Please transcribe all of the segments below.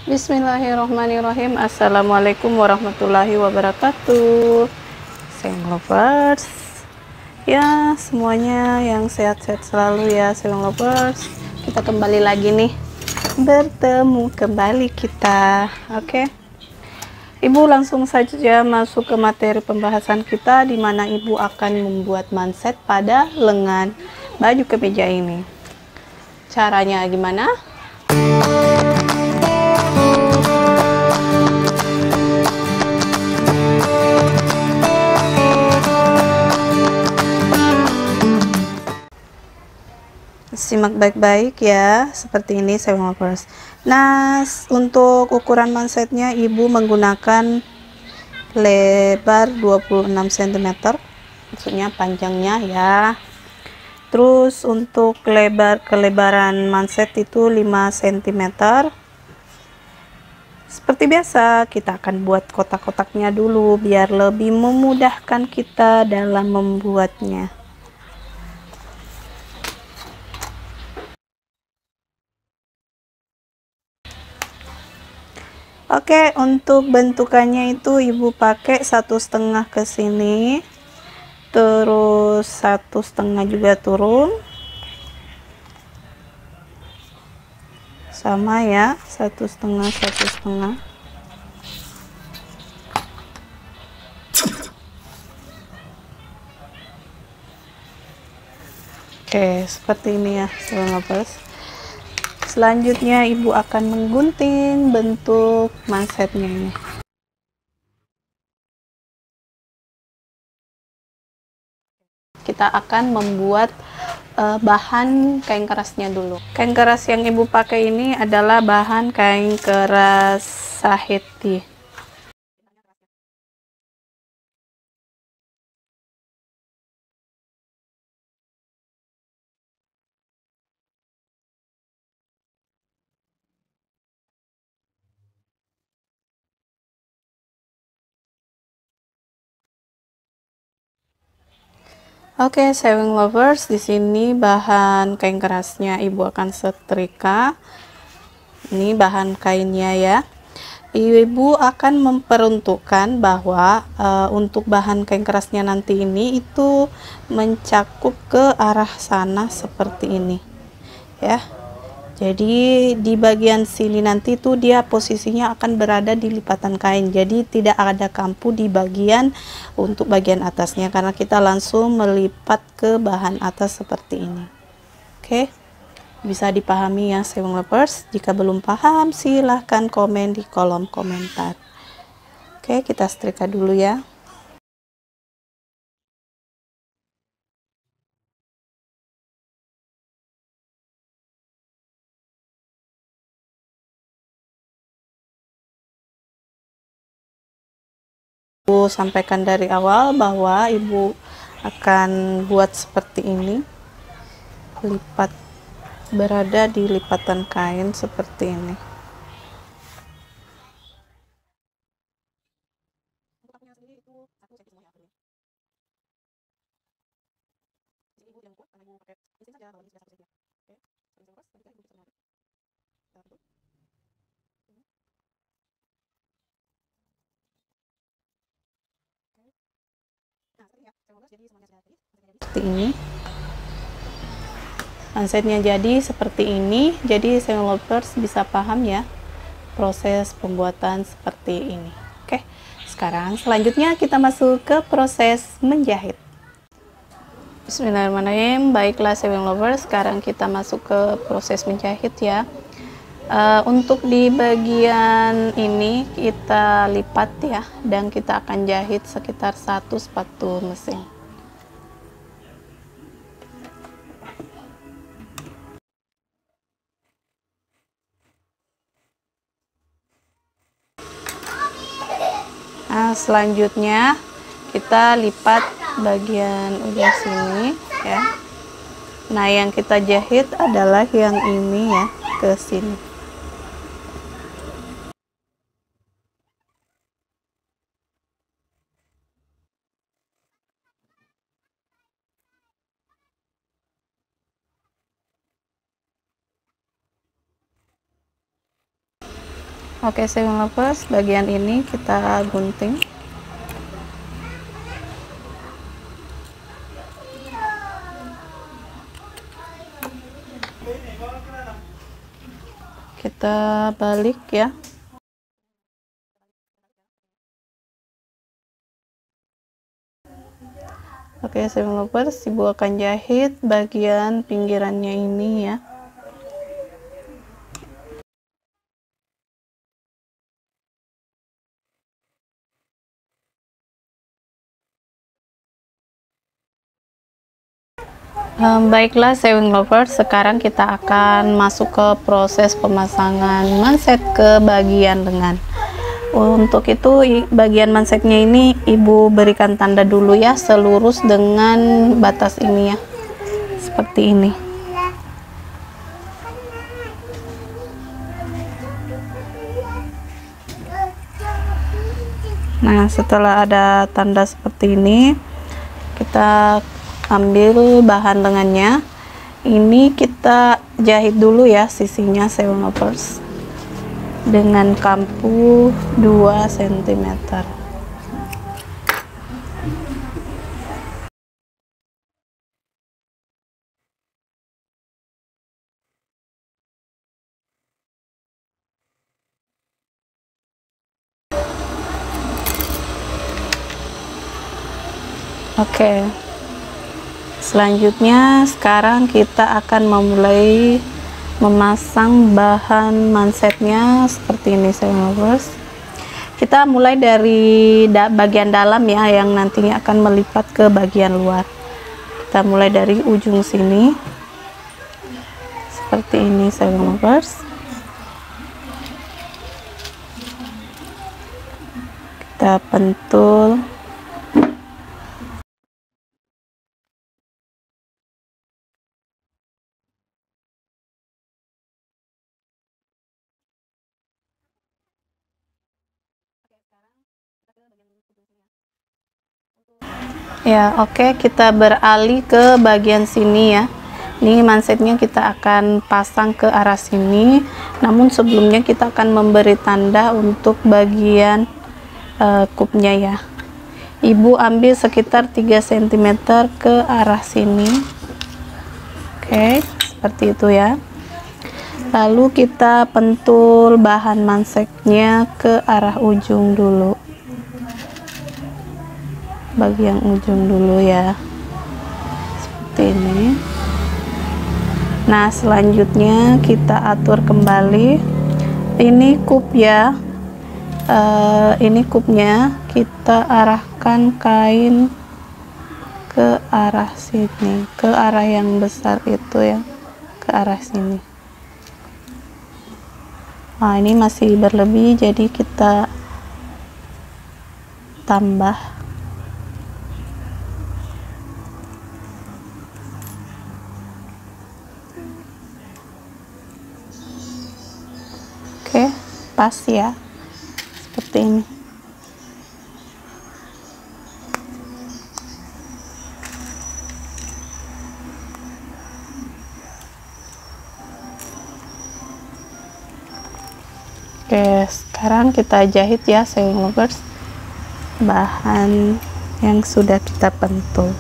Bismillahirrahmanirrahim. Assalamualaikum warahmatullahi wabarakatuh. Sewing lovers, ya semuanya yang sehat-sehat selalu ya Sewing lovers. Kita kembali lagi nih, bertemu kembali kita. Oke, Ibu langsung saja masuk ke materi pembahasan kita, di mana Ibu akan membuat manset pada lengan baju kemeja ini. Caranya gimana? Simak baik-baik ya, seperti ini Sewing lovers. Nah, untuk ukuran mansetnya Ibu menggunakan lebar 26 cm, maksudnya panjangnya ya. Terus untuk kelebaran manset itu 5 cm. Seperti biasa, kita akan buat kotak-kotaknya dulu biar lebih memudahkan kita dalam membuatnya. Oke, untuk bentukannya itu Ibu pakai 1,5 ke sini, terus 1,5 juga turun, sama ya, 1,5 1,5. Oke, seperti ini ya Sewing lovers. Selanjutnya Ibu akan menggunting bentuk mansetnya ini. Kita akan membuat bahan kain kerasnya dulu. Kain keras yang Ibu pakai ini adalah bahan kain keras Saheti. Oke, Sewing lovers, di sini bahan kain kerasnya Ibu akan setrika. Ini bahan kainnya ya. Ibu akan memperuntukkan bahwa untuk bahan kain kerasnya nanti ini itu mencakup ke arah sana seperti ini ya. Jadi di bagian sini nanti tuh dia posisinya akan berada di lipatan kain, jadi tidak ada kampu di bagian untuk bagian atasnya karena kita langsung melipat ke bahan atas seperti ini. Oke, bisa dipahami ya Sewing lovers. Jika belum paham silahkan komen di kolom komentar. Oke, kita setrika dulu ya. Ibu sampaikan dari awal bahwa Ibu akan buat seperti ini, lipat, berada di lipatan kain seperti ini. Seperti ini. Mansetnya jadi seperti ini. Jadi Sewing lovers bisa paham ya proses pembuatan seperti ini. Oke, sekarang selanjutnya kita masuk ke proses menjahit. Bismillahirrahmanirrahim. Baiklah Sewing lovers, sekarang kita masuk ke proses menjahit ya. Untuk di bagian ini kita lipat ya, dan kita akan jahit sekitar 1 sepatu mesin. Nah, selanjutnya kita lipat bagian ujung sini ya. Nah, yang kita jahit adalah yang ini ya, ke sini. Oke, sewing lovers, bagian ini kita gunting. Kita balik ya. Oke, sewing lovers, ibu akan jahit bagian pinggirannya ini ya. Baiklah sewing lovers, sekarang kita akan masuk ke proses pemasangan manset ke bagian lengan. Untuk itu bagian mansetnya ini ibu berikan tanda dulu ya, selurus dengan batas ini ya, seperti ini. Nah, setelah ada tanda seperti ini, kita ambil bahan lengannya. Ini kita jahit dulu ya sisinya sewing lovers dengan kampu 2 cm. Oke, selanjutnya sekarang kita akan memulai memasang bahan mansetnya seperti ini sewing lovers. Kita mulai dari bagian dalam ya, yang nantinya akan melipat ke bagian luar. Kita mulai dari ujung sini seperti ini sewing lovers. Kita pentul. Ya, oke, kita beralih ke bagian sini ya. Ini mansetnya kita akan pasang ke arah sini. Namun sebelumnya kita akan memberi tanda untuk bagian kupnya ya. Ibu ambil sekitar 3 cm ke arah sini. Oke, seperti itu ya. Lalu kita pentul bahan mansetnya ke arah ujung dulu. Bagian ujung dulu ya, seperti ini. Nah, selanjutnya kita atur kembali. Ini kup ya, ini kupnya kita arahkan kain ke arah sini, ke arah yang besar itu ya, ke arah sini. Nah, ini masih berlebih, jadi kita tambah. Oke, pas ya, seperti ini. Oke, sekarang kita jahit ya sewing lovers bahan yang sudah kita pentul.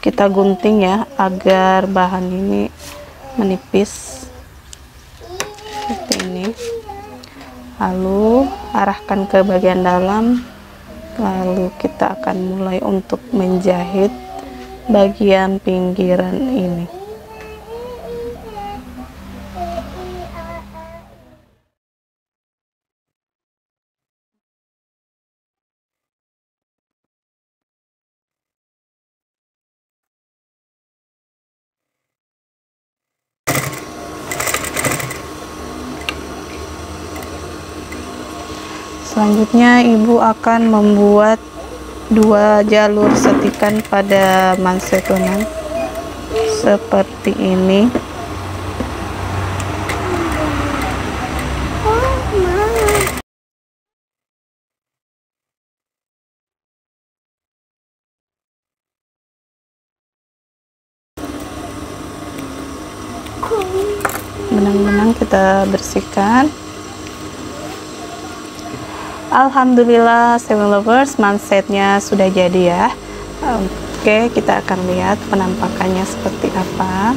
Kita gunting ya agar bahan ini menipis seperti ini. Lalu arahkan ke bagian dalam, lalu kita akan mulai untuk menjahit bagian pinggiran ini. Selanjutnya ibu akan membuat 2 jalur setikan pada manset lengan seperti ini. Benang-benang kita bersihkan. Alhamdulillah Sewing Lovers, mansetnya sudah jadi ya. Oke, kita akan lihat penampakannya seperti apa.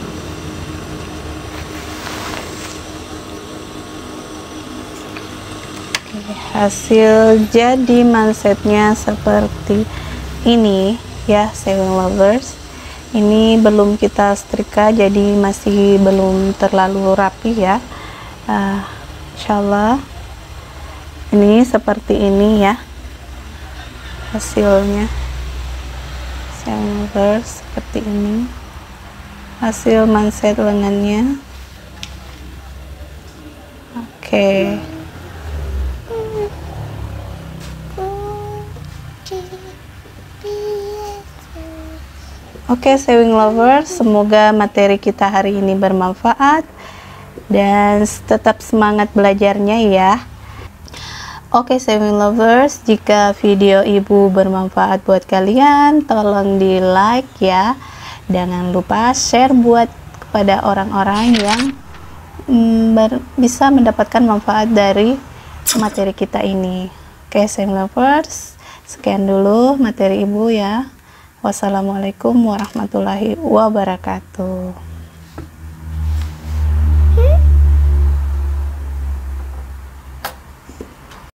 Oke, hasil jadi mansetnya seperti ini ya Sewing Lovers. Ini belum kita setrika, jadi masih belum terlalu rapi ya. Insyaallah ini seperti ini ya hasilnya. Sewing Lovers, seperti ini hasil manset lengannya. Oke. Oke, Sewing Lovers, semoga materi kita hari ini bermanfaat dan tetap semangat belajarnya ya. Oke, Sewing Lovers, jika video ibu bermanfaat buat kalian, tolong di like ya. Jangan lupa share buat kepada orang-orang yang bisa mendapatkan manfaat dari materi kita ini. Oke, Sewing Lovers, sekian dulu materi ibu ya. Wassalamualaikum warahmatullahi wabarakatuh.